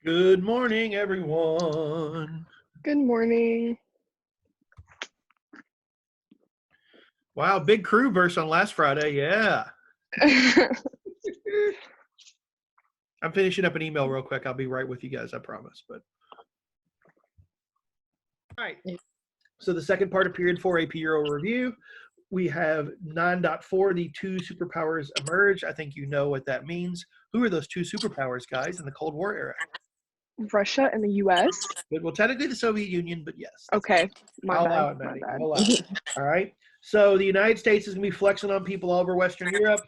Good morning, everyone. Good morning. Wow, big crew burst on last Friday. Yeah. I'm finishing up an email real quick. I'll be right with you guys, I promise. But all right. So the second part of period 4 AP Euro review, we have 9.4, the two superpowers emerge. I think you know what that means. Who are those two superpowers, guys, in the Cold War era? Russia and the US. Well, technically the Soviet Union, but yes. Okay, I'll allow it, Maddie. I'll allow it. All right. So the United States is going to be flexing on people all over Western Europe.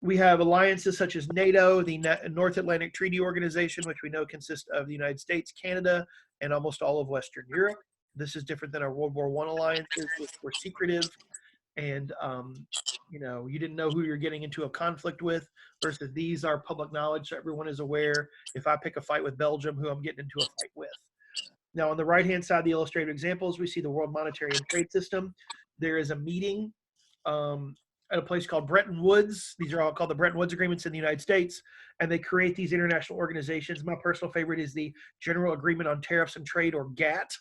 We have alliances such as NATO, the North Atlantic Treaty Organization, which we know consists of the United States, Canada, and almost all of Western Europe. This is different than our World War I alliances, which were secretive, and you didn't know who you're getting into a conflict with. Versus these are public knowledge, so everyone is aware. If I pick a fight with Belgium, who I'm getting into a fight with. Now, on the right-hand side of the illustrated examples, we see the World Monetary and Trade System. There is a meeting at a place called Bretton Woods. These are all called the Bretton Woods Agreements in the United States, and they create these international organizations. My personal favorite is the General Agreement on Tariffs and Trade, or GATT,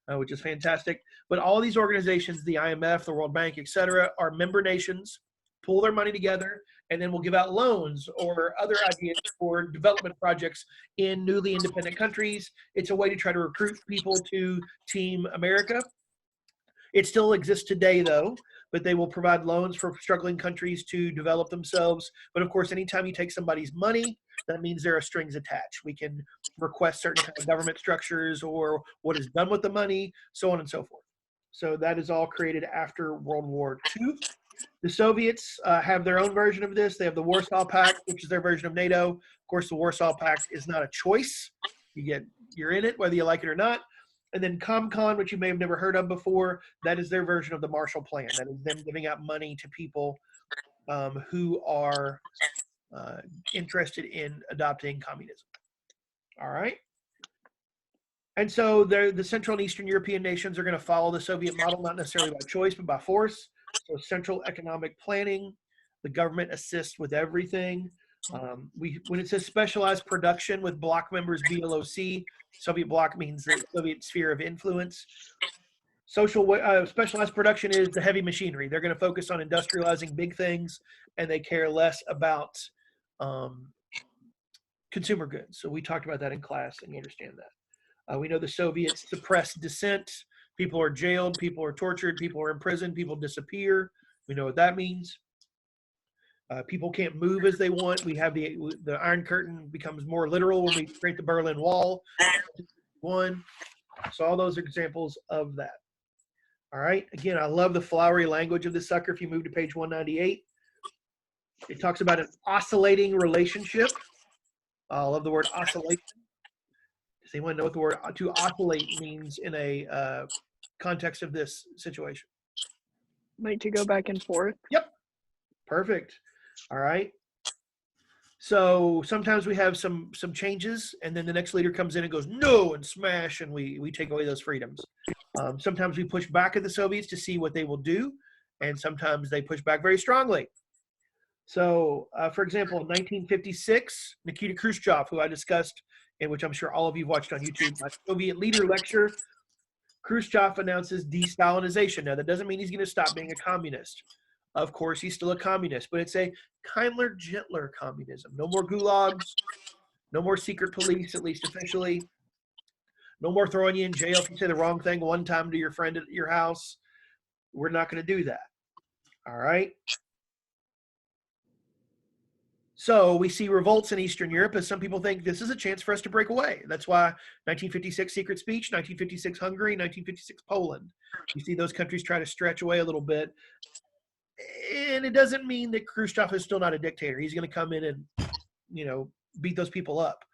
which is fantastic. But all these organizations, the IMF, the World Bank, etc., are member nations, pull their money together, and then we'll give out loans or other ideas for development projects in newly independent countries. It's a way to try to recruit people to Team America. It still exists today, though, but they will provide loans for struggling countries to develop themselves. But of course, anytime you take somebody's money, that means there are strings attached. We can request certain kind of government structures or what is done with the money, so on and so forth. So that is all created after World War II. The Soviets have their own version of this. They have the Warsaw Pact, which is their version of NATO. Of course, the Warsaw Pact is not a choice. You're in it, whether you like it or not. And then ComCon, which you may have never heard of before, that is their version of the Marshall Plan. That is them giving out money to people who are interested in adopting communism. All right. And so the Central and Eastern European nations are going to follow the Soviet model, not necessarily by choice, but by force. So central economic planning, the government assists with everything. When it says specialized production with bloc members, BLOC, Soviet bloc means the Soviet sphere of influence. Specialized production is the heavy machinery. They're going to focus on industrializing big things, and they care less about consumer goods. So we talked about that in class, and you understand that. We know the Soviets suppress dissent. People are jailed, people are tortured, people are imprisoned, people disappear. We know what that means. People can't move as they want. We have the Iron Curtain becomes more literal when we create the Berlin Wall. So all those are examples of that. All right. Again, I love the flowery language of this sucker. If you move to page 198, it talks about an oscillating relationship. I love the word oscillation. Does anyone know what the word to oscillate means in a context of this situation? Like to go back and forth. Yep. Perfect. All right. So sometimes we have some changes, and then the next leader comes in and goes no and smash, and we take away those freedoms. Sometimes we push back at the Soviets to see what they will do, and sometimes they push back very strongly. So, for example, in 1956, Nikita Khrushchev, who I discussed, and which I'm sure all of you watched on YouTube, my Soviet leader lecture, Khrushchev announces de-Stalinization. Now, that doesn't mean he's going to stop being a communist. Of course, he's still a communist, but it's a kinder, gentler communism. No more gulags, no more secret police, at least officially. No more throwing you in jail if you say the wrong thing one time to your friend at your house. We're not going to do that. All right? So we see revolts in Eastern Europe as some people think this is a chance for us to break away. That's why 1956 secret speech, 1956 Hungary, 1956 Poland. You see those countries try to stretch away a little bit. And it doesn't mean that Khrushchev is still not a dictator. He's going to come in and, beat those people up.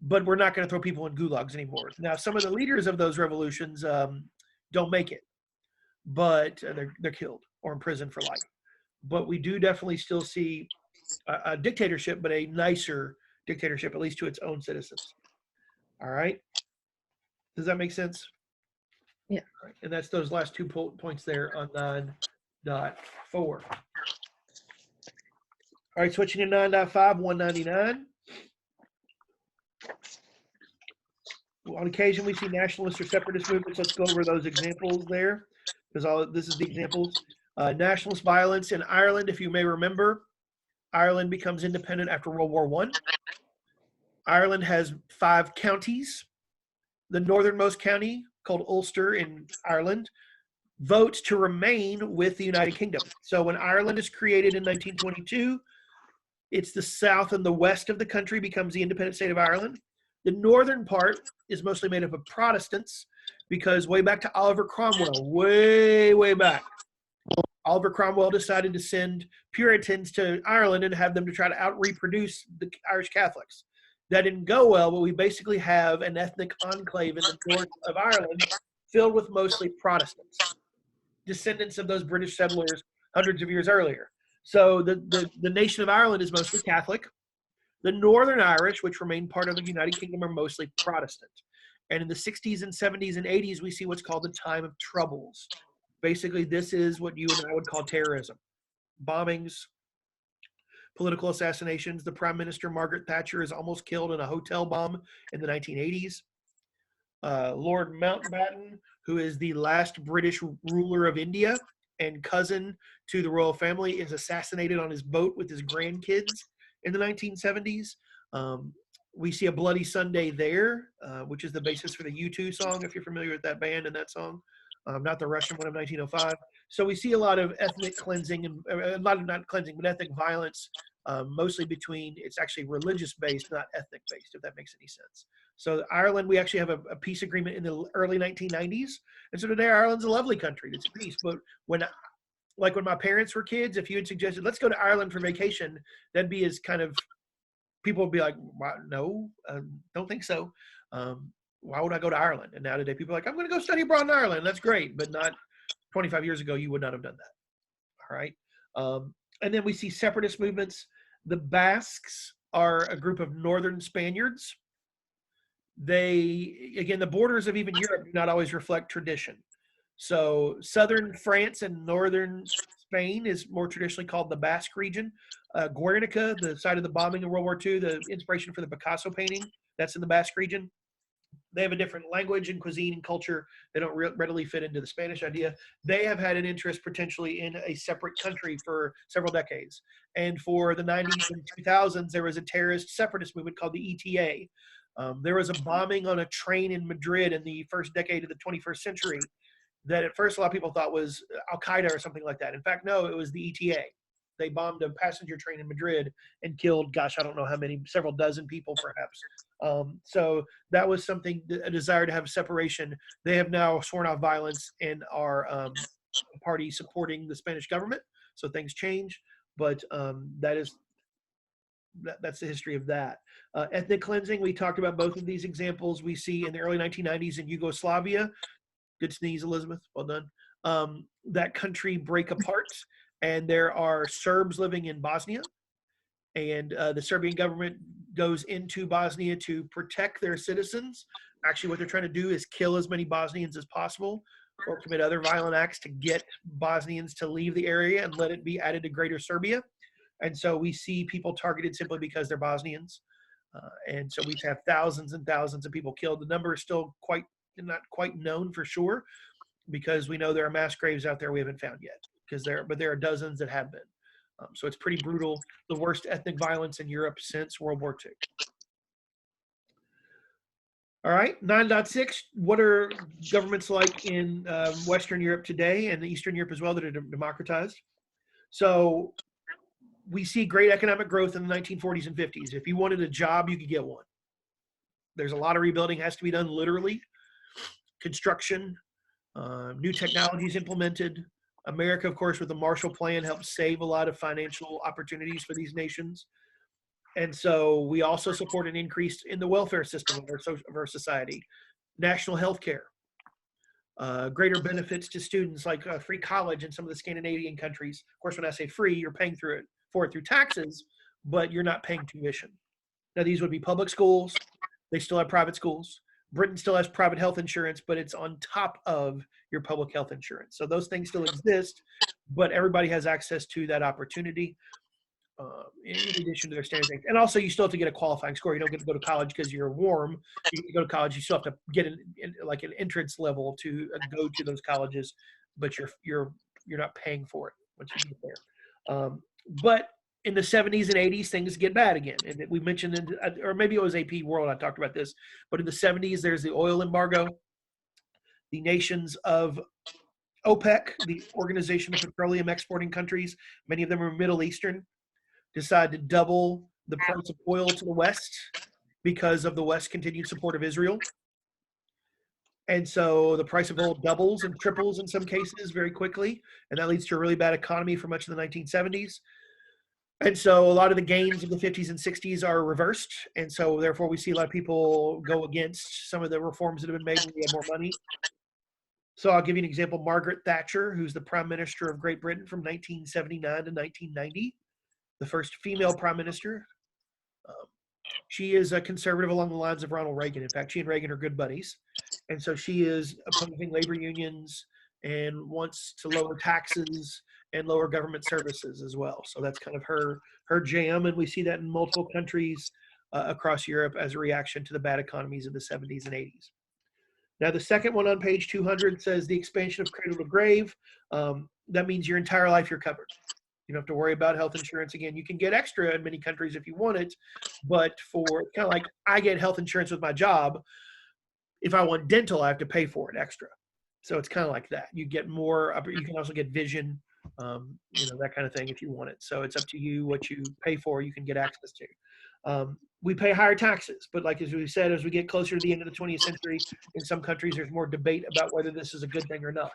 But we're not going to throw people in gulags anymore. Now, some of the leaders of those revolutions don't make it, but they're killed or imprisoned for life. But we do definitely still see a dictatorship, but a nicer dictatorship, at least to its own citizens. All right. Does that make sense? Yeah. Right. And that's those last 2 points there on 9.4. All right, switching to 9.5, 199. On occasion, we see nationalist or separatist movements. Let's go over those examples there, because this is the examples. Nationalist violence in Ireland, if you may remember, Ireland becomes independent after World War I. Ireland has 5 counties. The northernmost county, called Ulster in Ireland, votes to remain with the United Kingdom. So when Ireland is created in 1922, it's the south and the west of the country becomes the independent state of Ireland. The northern part is mostly made up of Protestants because way back to Oliver Cromwell, way back, Oliver Cromwell decided to send Puritans to Ireland and have them to try to out-reproduce the Irish Catholics. That didn't go well, but we basically have an ethnic enclave in the north of Ireland filled with mostly Protestants, descendants of those British settlers hundreds of years earlier. So the nation of Ireland is mostly Catholic. The Northern Irish, which remain part of the United Kingdom, are mostly Protestant. And in the 60s and 70s and 80s, we see what's called the time of troubles. Basically, this is what you and I would call terrorism. Bombings, political assassinations. The Prime Minister, Margaret Thatcher, is almost killed in a hotel bomb in the 1980s. Lord Mountbatten, who is the last British ruler of India and cousin to the royal family, is assassinated on his boat with his grandkids in the 1970s. We see a Bloody Sunday there, which is the basis for the U2 song, if you're familiar with that band and that song, not the Russian one of 1905. So we see a lot of ethnic cleansing and a lot of not cleansing, but ethnic violence, mostly between, it's actually religious based, not ethnic based, if that makes any sense. So Ireland, we actually have a peace agreement in the early 1990s. And so today Ireland's a lovely country. It's peace. But when my parents were kids, if you had suggested, let's go to Ireland for vacation, that'd be as kind of, people would be like, no, don't think so. Why would I go to Ireland? And now today people are like, I'm going to go study abroad in Ireland. That's great. But not 25 years ago, you would not have done that. All right. And then we see separatist movements. The Basques are a group of northern Spaniards. The borders of even Europe do not always reflect tradition. So southern France and northern Spain is more traditionally called the Basque region. Guernica, the site of the bombing in World War II, the inspiration for the Picasso painting, that's in the Basque region. They have a different language and cuisine and culture. They don't readily fit into the Spanish idea. They have had an interest potentially in a separate country for several decades. And for the 90s and 2000s, there was a terrorist separatist movement called the ETA. There was a bombing on a train in Madrid in the first decade of the 21st century that at first a lot of people thought was Al-Qaeda or something like that. In fact, no, it was the ETA. They bombed a passenger train in Madrid and killed, gosh, I don't know how many, several dozen people perhaps. So that was something, a desire to have separation. They have now sworn off violence and are a party supporting the Spanish government. So things change, but that's the history of that. Ethnic cleansing, we talked about both of these examples. We see in the early 1990s in Yugoslavia. Good sneeze, Elizabeth. Well done. That country break apart, and there are Serbs living in Bosnia, and the Serbian government goes into Bosnia to protect their citizens. Actually, what they're trying to do is kill as many Bosnians as possible or commit other violent acts to get Bosnians to leave the area and let it be added to Greater Serbia. And so we see people targeted simply because they're Bosnians. And so we have thousands and thousands of people killed. The number is still not quite known for sure, because we know there are mass graves out there we haven't found yet, but there are dozens that have been. So it's pretty brutal. The worst ethnic violence in Europe since World War II. All right, 9.6, what are governments like in Western Europe today and Eastern Europe as well that are democratized? So we see great economic growth in the 1940s and 50s. If you wanted a job, you could get one. There's a lot of rebuilding has to be done literally. Construction, new technologies implemented. America, of course, with the Marshall Plan, helped save a lot of financial opportunities for these nations. And so we also support an increase in the welfare system of our society. National health care, greater benefits to students like free college in some of the Scandinavian countries. Of course, when I say free, you're paying for it through taxes, but you're not paying tuition. Now, these would be public schools. They still have private schools. Britain still has private health insurance, but it's on top of your public health insurance. So those things still exist, but everybody has access to that opportunity. in addition to their standard things. And also, you still have to get a qualifying score. You don't get to go to college because you're warm. You get to go to college. You still have to get like an entrance level to go to those colleges, but you're not paying for it once you get there. But in the 70s and 80s, things get bad again. And we mentioned, or maybe it was AP World, I talked about this, but in the 70s, there's the oil embargo. The nations of OPEC, the Organization of Petroleum Exporting Countries, many of them are Middle Eastern, decide to double the price of oil to the West because of the West's continued support of Israel. And so the price of oil doubles and triples in some cases very quickly, and that leads to a really bad economy for much of the 1970s. And so a lot of the gains of the 50s and 60s are reversed, and so therefore we see a lot of people go against some of the reforms that have been made when we have more money. So I'll give you an example. Margaret Thatcher, who's the Prime Minister of Great Britain from 1979 to 1990, the first female Prime Minister. She is a conservative along the lines of Ronald Reagan. In fact, she and Reagan are good buddies. And so she is opposing labor unions and wants to lower taxes and lower government services as well. So that's kind of her jam. And we see that in multiple countries across Europe as a reaction to the bad economies of the 70s and 80s. Now, the second one on page 200 says the expansion of cradle to grave. That means your entire life you're covered. You don't have to worry about health insurance again. You can get extra in many countries if you want it, but for kind of like I get health insurance with my job. If I want dental, I have to pay for it extra. So it's kind of like that. You get more. You can also get vision, that kind of thing if you want it. So it's up to you what you pay for. You can get access to. We pay higher taxes, but like as we said, as we get closer to the end of the 20th century, in some countries there's more debate about whether this is a good thing or not.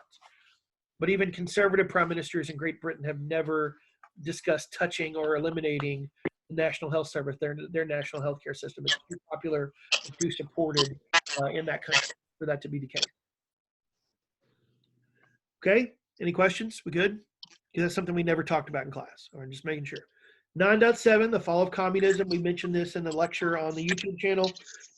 But even conservative prime ministers in Great Britain have never discussed touching or eliminating the National Health Service, their national health care system. It's too popular and too supported in that country for that to be the case. Okay, any questions? We good? Because that's something we never talked about in class, or just making sure. 9.7, the fall of communism. We mentioned this in the lecture on the YouTube channel.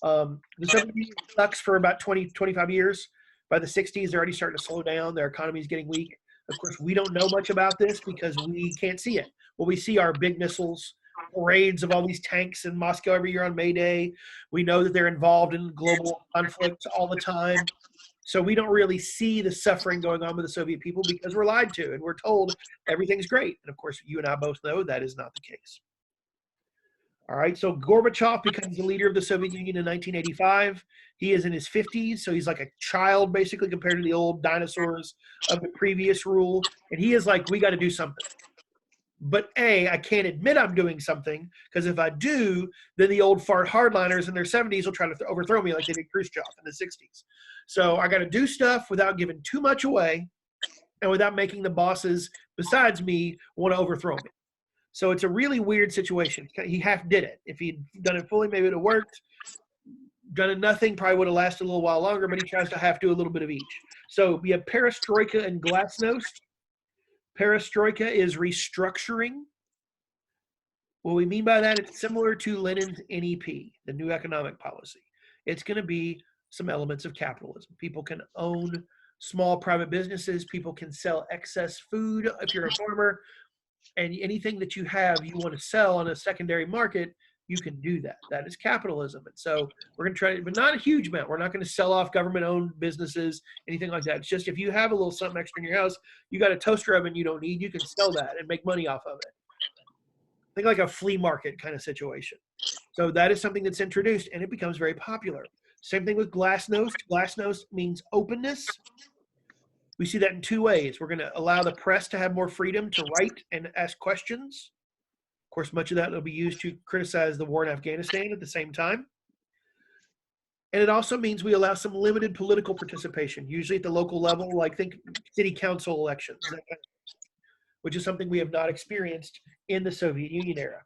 The Soviet Union sucks for about 25 years. By the 60s, they're already starting to slow down. Their economy is getting weak. Of course, we don't know much about this because we can't see it. What we see are big missiles, parades of all these tanks in Moscow every year on May Day. We know that they're involved in global conflict all the time. So we don't really see the suffering going on with the Soviet people because we're lied to and we're told everything's great. And of course, you and I both know that is not the case. All right, so Gorbachev becomes the leader of the Soviet Union in 1985. He is in his 50s, so he's like a child basically compared to the old dinosaurs of the previous rule. And he is like, we got to do something. But I can't admit I'm doing something because if I do, then the old fart hardliners in their 70s will try to overthrow me like they did Khrushchev in the 60s. So I got to do stuff without giving too much away and without making the bosses besides me want to overthrow me. So it's a really weird situation. He half did it. If he'd done it fully, maybe it would have worked. Done it nothing, probably would have lasted a little while longer, but he tries to half do a little bit of each. So we have perestroika and glasnost. Perestroika is restructuring. What we mean by that, it's similar to Lenin's NEP, the new economic policy. It's going to be some elements of capitalism. People can own small private businesses. People can sell excess food if you're a farmer. And anything that you have, you want to sell on a secondary market, you can do that. That is capitalism. And so we're going to try, but not a huge amount. We're not going to sell off government-owned businesses, anything like that. It's just if you have a little something extra in your house, you got a toaster oven you don't need, you can sell that and make money off of it. Think like a flea market kind of situation. So that is something that's introduced, and it becomes very popular. Same thing with glasnost. Glasnost means openness. We see that in two ways. We're going to allow the press to have more freedom to write and ask questions. Of course, much of that will be used to criticize the war in Afghanistan at the same time. And it also means we allow some limited political participation, usually at the local level, like think city council elections, which is something we have not experienced in the Soviet Union era.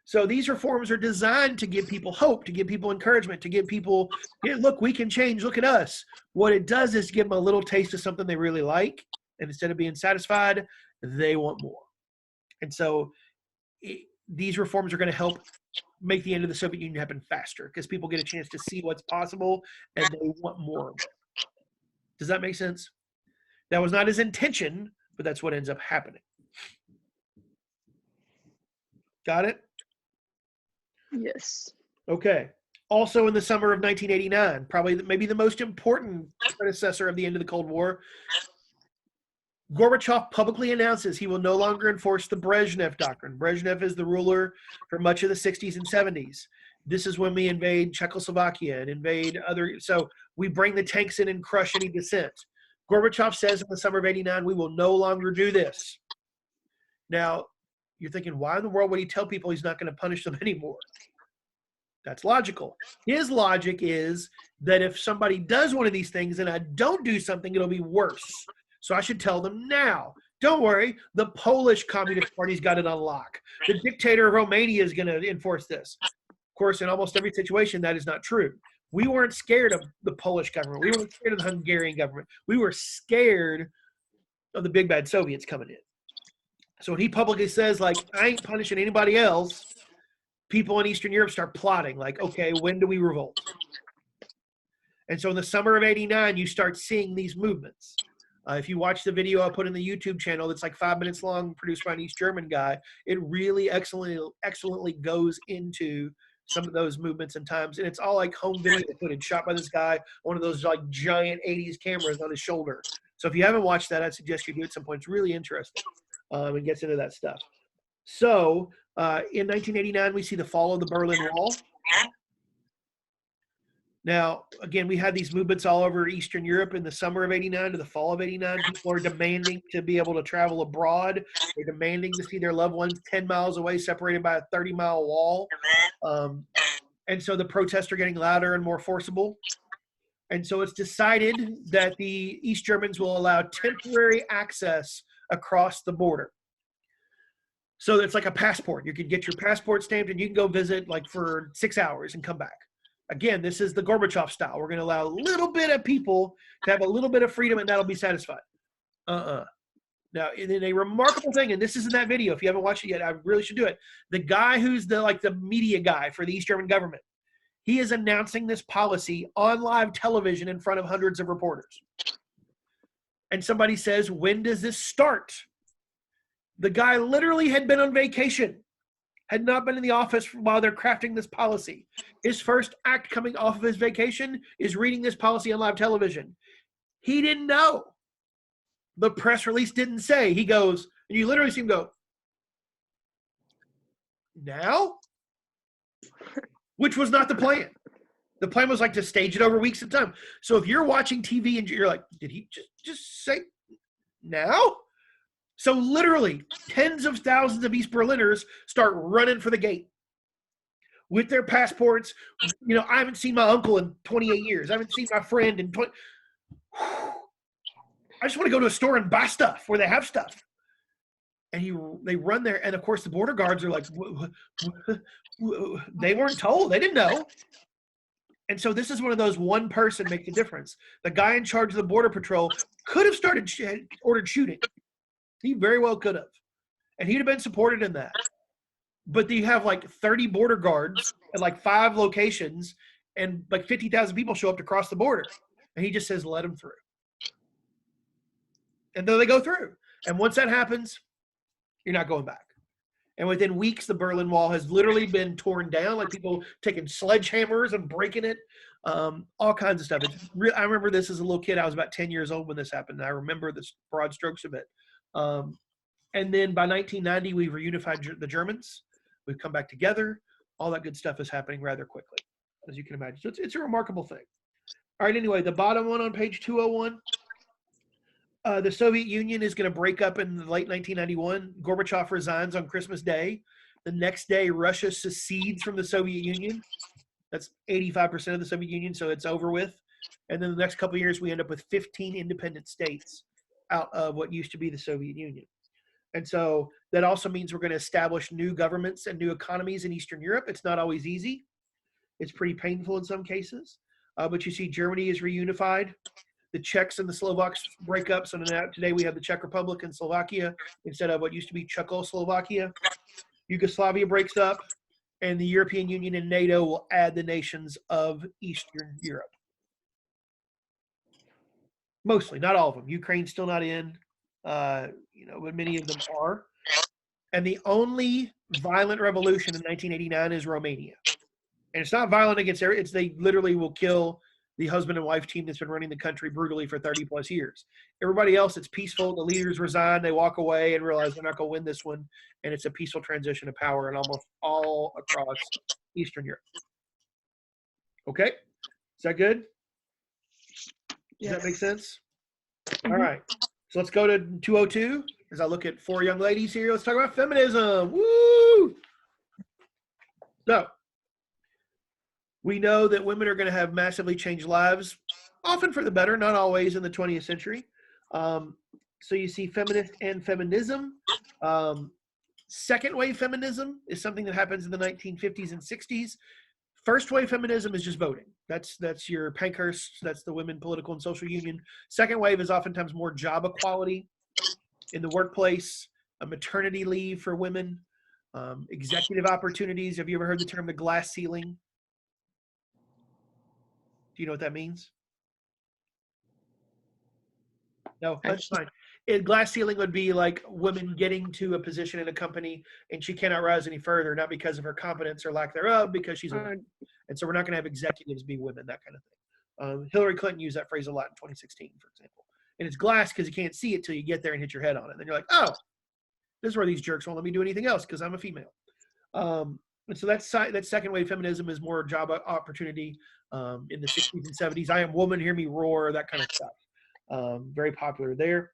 So these reforms are designed to give people hope, to give people encouragement, to give people, look, we can change, look at us. What it does is give them a little taste of something they really like, and instead of being satisfied, they want more. And so these reforms are going to help make the end of the Soviet Union happen faster because people get a chance to see what's possible and they want more of it. Does that make sense? That was not his intention, but that's what ends up happening. Got it? Yes. Okay. Also in the summer of 1989, probably maybe the most important predecessor of the end of the Cold War, Gorbachev publicly announces he will no longer enforce the Brezhnev Doctrine. Brezhnev is the ruler for much of the 60s and 70s. This is when we invade Czechoslovakia and invade other, so we bring the tanks in and crush any dissent. Gorbachev says in the summer of 89, we will no longer do this. Now, you're thinking, why in the world would he tell people he's not going to punish them anymore? That's logical. His logic is that if somebody does one of these things and I don't do something, it'll be worse. So I should tell them now. Don't worry, the Polish Communist Party's got it on lock. The dictator of Romania is going to enforce this. Of course, in almost every situation, that is not true. We weren't scared of the Polish government. We weren't scared of the Hungarian government. We were scared of the big bad Soviets coming in. So when he publicly says, like, I ain't punishing anybody else, people in Eastern Europe start plotting, like, okay, when do we revolt? And so in the summer of 89, you start seeing these movements. If you watch the video I put in the YouTube channel that's like 5 minutes long, produced by an East German guy, it really excellently goes into some of those movements and times. And it's all like home video footage shot by this guy, one of those like giant 80s cameras on his shoulder. So if you haven't watched that, I'd suggest you do it at some point. It's really interesting and gets into that stuff. So in 1989, we see the fall of the Berlin Wall. Now, again, we had these movements all over Eastern Europe in the summer of 89 to the fall of 89. People are demanding to be able to travel abroad. They're demanding to see their loved ones 10 miles away, separated by a 30-mile wall. And so the protests are getting louder and more forcible. And so it's decided that the East Germans will allow temporary access across the border. So it's like a passport. You can get your passport stamped and you can go visit like for 6 hours and come back. Again, this is the Gorbachev style. We're going to allow a little bit of people to have a little bit of freedom and that'll be satisfied. Now, in a remarkable thing, and this is in that video, if you haven't watched it yet, I really should do it. The guy who's the media guy for the East German government, he is announcing this policy on live television in front of hundreds of reporters. And somebody says, when does this start? The guy literally had been on vacation, had not been in the office while they're crafting this policy. His first act coming off of his vacation is reading this policy on live television. He didn't know. The press release didn't say. He goes, and you literally see him go, now? Which was not the plan. The plan was like to stage it over weeks at a time. So if you're watching TV and you're like, did he just say now? So literally tens of thousands of East Berliners start running for the gate with their passports. You know, I haven't seen my uncle in 28 years. I haven't seen my friend in 20. I just want to go to a store and buy stuff where they have stuff. And they run there. And of course the border guards are like, they weren't told. They didn't know. And so this is one of those one person makes a difference. The guy in charge of the border patrol could have ordered shooting. He very well could have. And he'd have been supported in that. But you have like 30 border guards at like 5 locations and like 50,000 people show up to cross the border. And he just says, let them through. And then they go through. And once that happens, you're not going back. And within weeks, the Berlin Wall has literally been torn down, like people taking sledgehammers and breaking it, all kinds of stuff. I remember this as a little kid. I was about 10 years old when this happened. And I remember the broad strokes of it. And then by 1990, we've reunified the Germans. We've come back together. All that good stuff is happening rather quickly, as you can imagine. So it's a remarkable thing. All right, anyway, the bottom one on page 201, the Soviet Union is going to break up in late 1991. Gorbachev resigns on Christmas Day. The next day, Russia secedes from the Soviet Union. That's 85% of the Soviet Union, so it's over with. And then the next couple of years, we end up with 15 independent states out of what used to be the Soviet Union. And so that also means we're going to establish new governments and new economies in Eastern Europe. It's not always easy. It's pretty painful in some cases. But you see Germany is reunified. The Czechs and the Slovaks break up. So now, today we have the Czech Republic and Slovakia instead of what used to be Czechoslovakia. Yugoslavia breaks up. And the European Union and NATO will add the nations of Eastern Europe. Mostly, not all of them. Ukraine's still not in, but many of them are. And the only violent revolution in 1989 is Romania. And it's not violent against it's they literally will kill the husband and wife team that's been running the country brutally for 30 plus years. Everybody else, it's peaceful. The leaders resign, they walk away and realize they're not going to win this one. And it's a peaceful transition of power in almost all across Eastern Europe. Okay? Is that good? Does that make sense? All right. So let's go to 202 as I look at 4 young ladies here. Let's talk about feminism. Woo! So we know that women are going to have massively changed lives, often for the better, not always in the 20th century. So you see feminist and feminism. Second wave feminism is something that happens in the 1950s and 60s. First wave feminism is just voting. That's your Pankhurst. That's the Women Political and Social Union. Second wave is oftentimes more job equality in the workplace, a maternity leave for women, executive opportunities. Have you ever heard the term the glass ceiling? Do you know what that means? No, that's fine. Glass ceiling would be like women getting to a position in a company and she cannot rise any further, not because of her competence or lack thereof, because she's a woman. And so we're not going to have executives be women, that kind of thing. Hillary Clinton used that phrase a lot in 2016, for example. And it's glass because you can't see it till you get there and hit your head on it. And then you're like, oh, this is where these jerks won't let me do anything else because I'm a female. And so that second wave feminism is more job opportunity in the 60s and 70s. I am woman, hear me roar, that kind of stuff. Very popular there.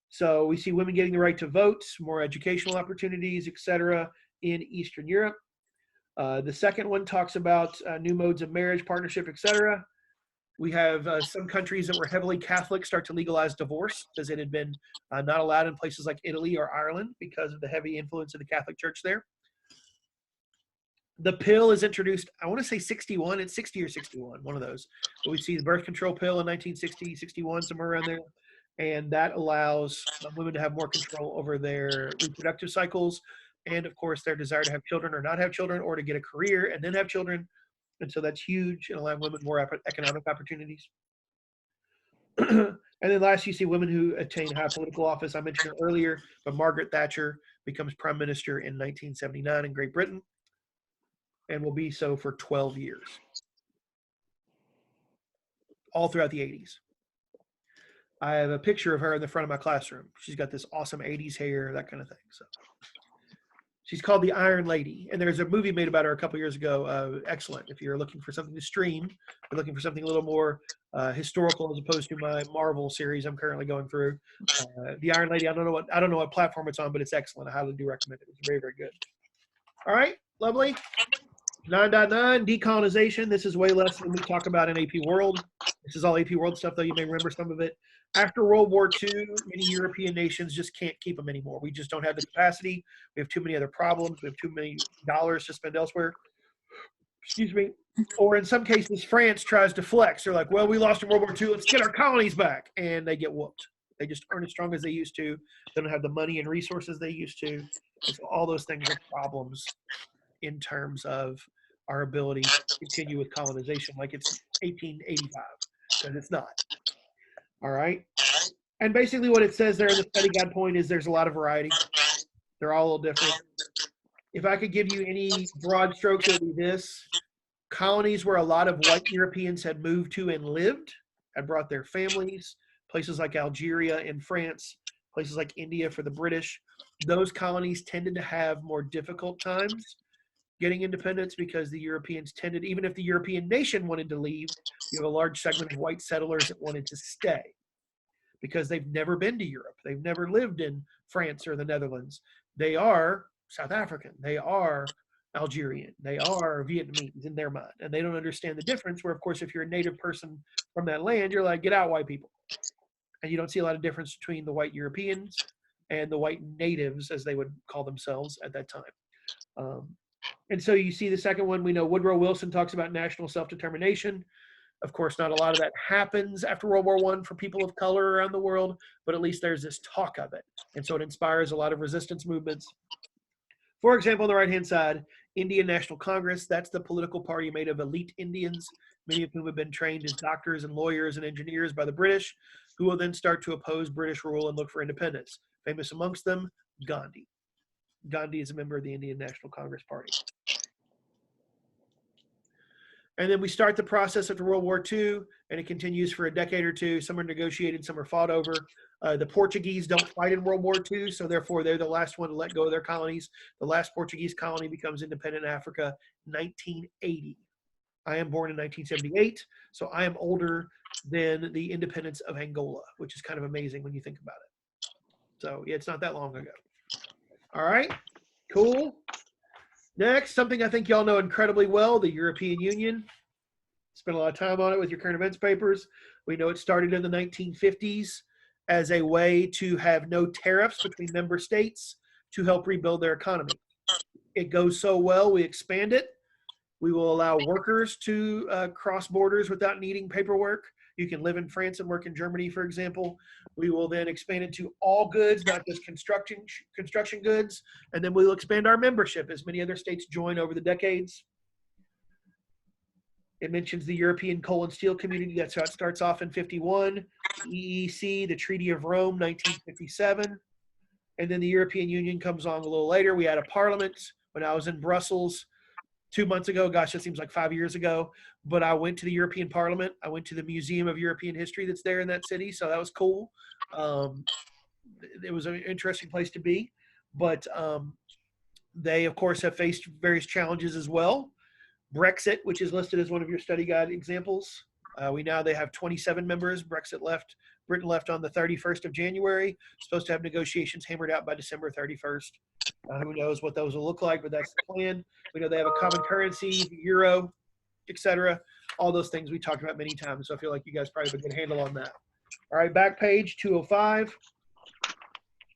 So we see women getting the right to vote, more educational opportunities, etc. in Eastern Europe. The second one talks about new modes of marriage, partnership, etc. We have some countries that were heavily Catholic start to legalize divorce because it had been not allowed in places like Italy or Ireland because of the heavy influence of the Catholic Church there. The pill is introduced, I want to say 61, it's 60 or 61, one of those. But we see the birth control pill in 1960, 61, somewhere around there. And that allows women to have more control over their reproductive cycles and, of course, their desire to have children or not have children or to get a career and then have children. And so that's huge in allowing women more economic opportunities. And then last, you see women who attain high political office. I mentioned her earlier, but Margaret Thatcher becomes prime minister in 1979 in Great Britain and will be so for 12 years, all throughout the 80s. I have a picture of her in the front of my classroom. She's got this awesome 80s hair, that kind of thing. So she's called the Iron Lady, and there's a movie made about her a couple years ago. Excellent. If you're looking for something to stream, you're looking for something a little more historical as opposed to my Marvel series I'm currently going through. The Iron Lady. I don't know what platform it's on, but it's excellent. I highly do recommend it. It's very, very good. All right, lovely. 9.9, decolonization. This is way less than we talk about in AP World. This is all AP World stuff, though. You may remember some of it. After World War II, many European nations just can't keep them anymore. We just don't have the capacity. We have too many other problems. We have too many dollars to spend elsewhere. Excuse me. Or in some cases, France tries to flex. They're like, well, we lost in World War II. Let's get our colonies back. And they get whooped. They just aren't as strong as they used to. They don't have the money and resources they used to. And so all those things are problems in terms of our ability to continue with colonization like it's 1885, because it's not. All right. And basically what it says there in the study guide point is there's a lot of variety. They're all a little different. If I could give you any broad strokes, it would be this. Colonies where a lot of white Europeans had moved to and lived, had brought their families, places like Algeria in France, places like India for the British. Those colonies tended to have more difficult times getting independence because the Europeans tended, even if the European nation wanted to leave, you have a large segment of white settlers that wanted to stay because they've never been to Europe. They've never lived in France or the Netherlands. They are South African. They are Algerian. They are Vietnamese in their mind. And they don't understand the difference where, of course, if you're a native person from that land, you're like, get out, white people. And you don't see a lot of difference between the white Europeans and the white natives, as they would call themselves at that time. And so you see the second one, we know Woodrow Wilson talks about national self-determination. Of course, not a lot of that happens after World War I for people of color around the world, but at least there's this talk of it. And so it inspires a lot of resistance movements. For example, on the right-hand side, Indian National Congress, that's the political party made of elite Indians, many of whom have been trained as doctors and lawyers and engineers by the British, who will then start to oppose British rule and look for independence. Famous amongst them, Gandhi. Gandhi is a member of the Indian National Congress Party. And then we start the process after World War II, and it continues for a decade or two. Some are negotiated, some are fought over. The Portuguese don't fight in World War II, so therefore they're the last one to let go of their colonies. The last Portuguese colony becomes independent in Africa, 1980. I am born in 1978, so I am older than the independence of Angola, which is kind of amazing when you think about it. So yeah, it's not that long ago. All right, cool. Next, something I think y'all know incredibly well, the European Union. Spent a lot of time on it with your current events papers. We know it started in the 1950s as a way to have no tariffs between member states to help rebuild their economy. It goes so well, we expand it. We will allow workers to cross borders without needing paperwork. You can live in France and work in Germany, for example. We will then expand it to all goods, not just construction goods. And then we'll expand our membership as many other states join over the decades. It mentions the European Coal and Steel Community. That's how it starts off in 51. EEC, the Treaty of Rome, 1957. And then the European Union comes on a little later. We had a parliament. When I was in Brussels 2 months ago, gosh, that seems like 5 years ago, but I went to the European Parliament. I went to the Museum of European History that's there in that city, so that was cool. It was an interesting place to be, but they, of course, have faced various challenges as well. Brexit, which is listed as one of your study guide examples. They have 27 members. Britain left on the 31st of January. Supposed to have negotiations hammered out by December 31st. Who knows what those will look like, but that's the plan. We know they have a common currency, the euro, etc. All those things we talked about many times, so I feel like you guys probably have a good handle on that. All right, back page 205.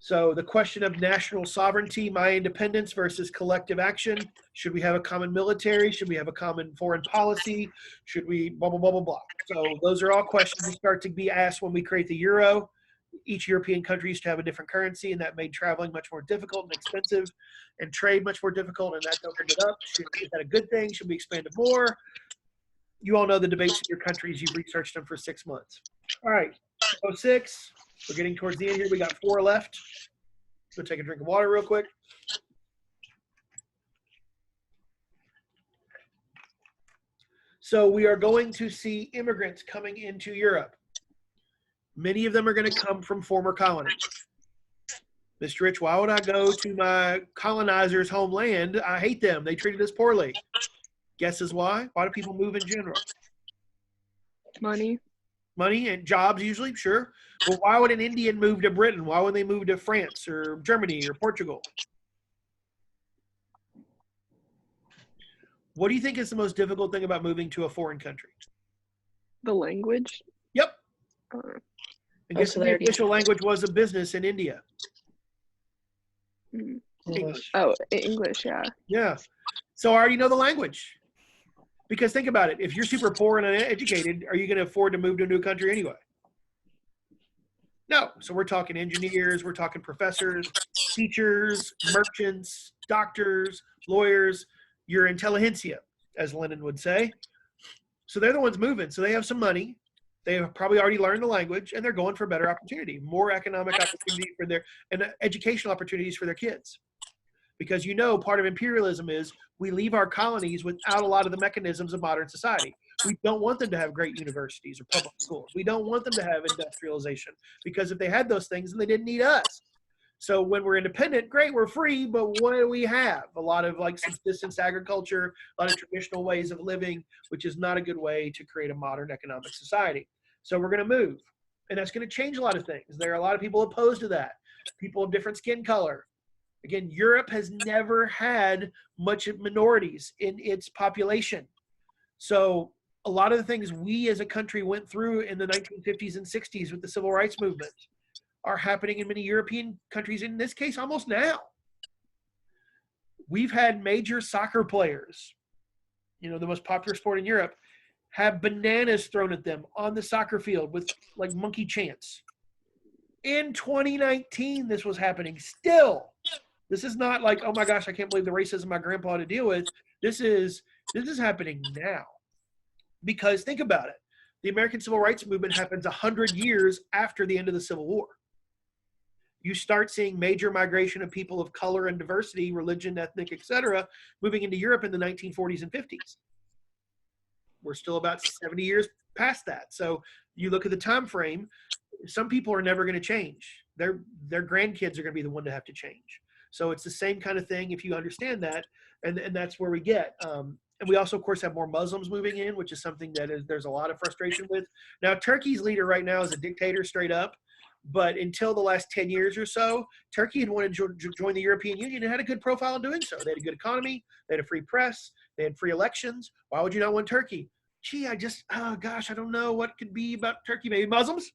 So the question of national sovereignty, my independence versus collective action. Should we have a common military? Should we have a common foreign policy? Should we blah, blah, blah, blah, blah. So those are all questions that start to be asked when we create the euro. Each European country used to have a different currency, and that made traveling much more difficult and expensive, and trade much more difficult, and that opened it up. Is that a good thing? Should we expand it more? You all know the debates in your countries. You've researched them for 6 months. All right, 06. We're getting towards the end here. We got 4 left. Go take a drink of water real quick. So we are going to see immigrants coming into Europe. Many of them are going to come from former colonies. Mr. Rich, why would I go to my colonizer's homeland? I hate them. They treated us poorly. Guesses why? Why do people move in general? Money. Money and jobs usually, sure. But why would an Indian move to Britain? Why would they move to France or Germany or Portugal? What do you think is the most difficult thing about moving to a foreign country? The language. Yep. I guess the official language was a business in India. English. Oh, English, yeah. Yeah. So I already know the language. Because think about it. If you're super poor and uneducated, are you going to afford to move to a new country anyway? No. So we're talking engineers, we're talking professors, teachers, merchants, doctors, lawyers, your intelligentsia, as Lenin would say. So they're the ones moving. So they have some money. They have probably already learned the language, and they're going for better opportunity, more economic opportunity for their, and educational opportunities for their kids. Because part of imperialism is we leave our colonies without a lot of the mechanisms of modern society. We don't want them to have great universities or public schools. We don't want them to have industrialization, because if they had those things, then they didn't need us. So when we're independent, great, we're free, but what do we have? A lot of subsistence agriculture, a lot of traditional ways of living, which is not a good way to create a modern economic society. So we're going to move, and that's going to change a lot of things. There are a lot of people opposed to that, people of different skin color. Again, Europe has never had much minorities in its population. So a lot of the things we as a country went through in the 1950s and 60s with the civil rights movement are happening in many European countries, in this case, almost now. We've had major soccer players, the most popular sport in Europe, have bananas thrown at them on the soccer field with monkey chants. In 2019, this was happening still. This is not like, oh my gosh, I can't believe the racism my grandpa had to deal with. This is happening now. Because think about it. The American Civil Rights Movement happens 100 years after the end of the Civil War. You start seeing major migration of people of color and diversity, religion, ethnic, etc., moving into Europe in the 1940s and 50s. We're still about 70 years past that. So you look at the time frame, some people are never going to change. Their grandkids are going to be the one to have to change. So it's the same kind of thing if you understand that, and that's where we get. And we also, of course, have more Muslims moving in, which is something that there's a lot of frustration with. Now, Turkey's leader right now is a dictator straight up, but until the last 10 years or so, Turkey had wanted to join the European Union and had a good profile in doing so. They had a good economy, they had a free press, they had free elections. Why would you not want Turkey? Gee, oh gosh, I don't know what could be about Turkey. Maybe Muslims?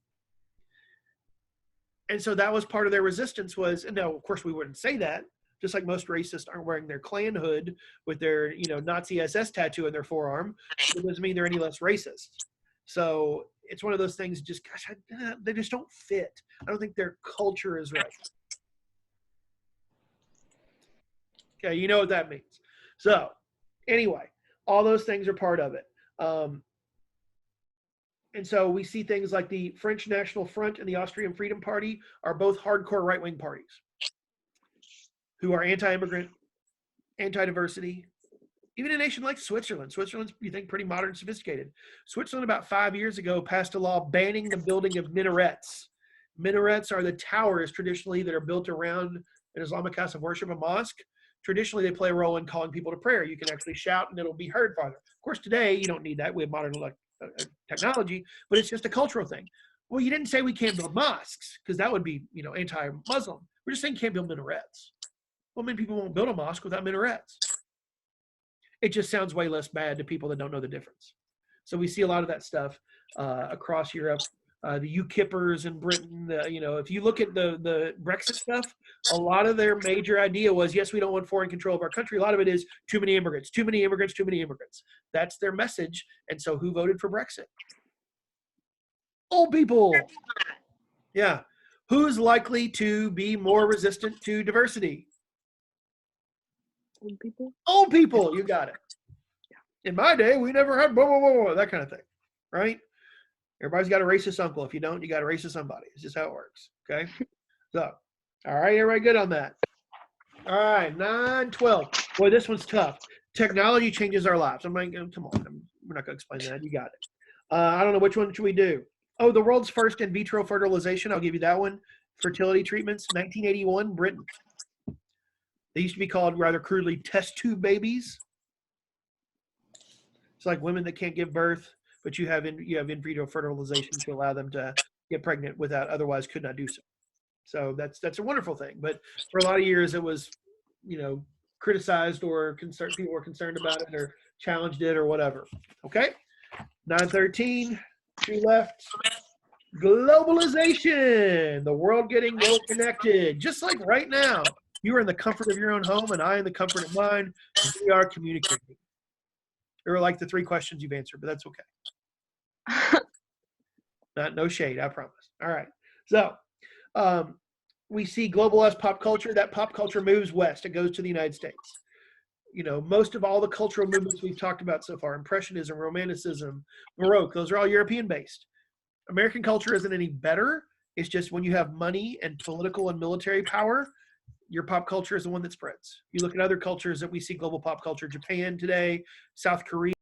And so that was part of their resistance was, and now, of course, we wouldn't say that, just like most racists aren't wearing their Klan hood with their, Nazi SS tattoo in their forearm. It doesn't mean they're any less racist. So it's one of those things, just, gosh, they just don't fit. I don't think their culture is right. Okay, you know what that means. So anyway, all those things are part of it. And so we see things like the French National Front and the Austrian Freedom Party are both hardcore right-wing parties who are anti-immigrant, anti-diversity. Even a nation like Switzerland. Switzerland's, you think, pretty modern and sophisticated. Switzerland about 5 years ago passed a law banning the building of minarets. Minarets are the towers traditionally that are built around an Islamic house of worship, a mosque. Traditionally, they play a role in calling people to prayer. You can actually shout and it'll be heard farther. Of course, today, you don't need that. We have modern technology, but it's just a cultural thing. Well, you didn't say we can't build mosques because that would be, anti-Muslim. We're just saying can't build minarets. Well, many people won't build a mosque without minarets. It just sounds way less bad to people that don't know the difference. So we see a lot of that stuff across Europe. The UKIPers in Britain, if you look at the Brexit stuff, a lot of their major idea was, yes, we don't want foreign control of our country. A lot of it is too many immigrants, too many immigrants, too many immigrants. That's their message. And so who voted for Brexit? Old people. Yeah. Who's likely to be more resistant to diversity? Old people. Old people. You got it. In my day, we never had blah, blah, blah, blah, that kind of thing, right? Everybody's got a racist uncle. If you don't, you got a racist somebody. It's just how it works, okay? So, all right, everybody good on that? All right, 9-12. Boy, this one's tough. Technology changes our lives. I'm like, come on, we're not going to explain that. You got it. I don't know, which one should we do? Oh, the world's first in vitro fertilization. I'll give you that one. Fertility treatments, 1981, Britain. They used to be called, rather crudely, test tube babies. It's like women that can't give birth, but you have in vitro fertilization to allow them to get pregnant without otherwise could not do so. So that's a wonderful thing. But for a lot of years, it was, criticized or people were concerned about it or challenged it or whatever. Okay, 9-13, 2 left. Globalization, the world getting more connected, just like right now. You are in the comfort of your own home, and I in the comfort of mine. And we are communicating. Or like the 3 questions you've answered, but that's okay. No shade, I promise. All right. So we see globalized pop culture. That pop culture moves west. It goes to the United States. Most of all the cultural movements we've talked about so far, Impressionism, Romanticism, Baroque, those are all European-based. American culture isn't any better. It's just when you have money and political and military power, your pop culture is the one that spreads. You look at other cultures that we see global pop culture, Japan today, South Korea,